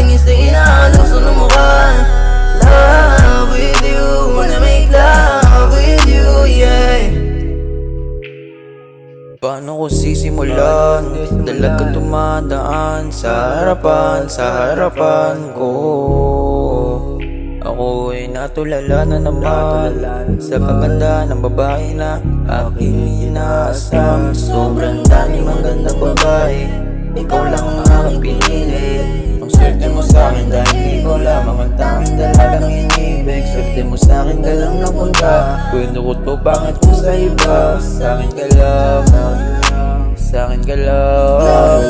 Tingin sa inaalok sa mukha. Love with you, wanna make love with you, yeah. Paano ko sisimulan? Dalaga tumadaan sa harapan ko. Ako'y natulala na naman sa kaganda ng babae na aking inaasam. Sobrang daming magandang babae, ikaw lang ang aking pinili. Ang swerte mo sa'kin dahil di ko lamang ang tanging dalagang inibig. Swerte mo sa'kin ka lang napunta, kwento ko to bakit mo sa iba. Sa'kin ka lang, sa'kin ka lang.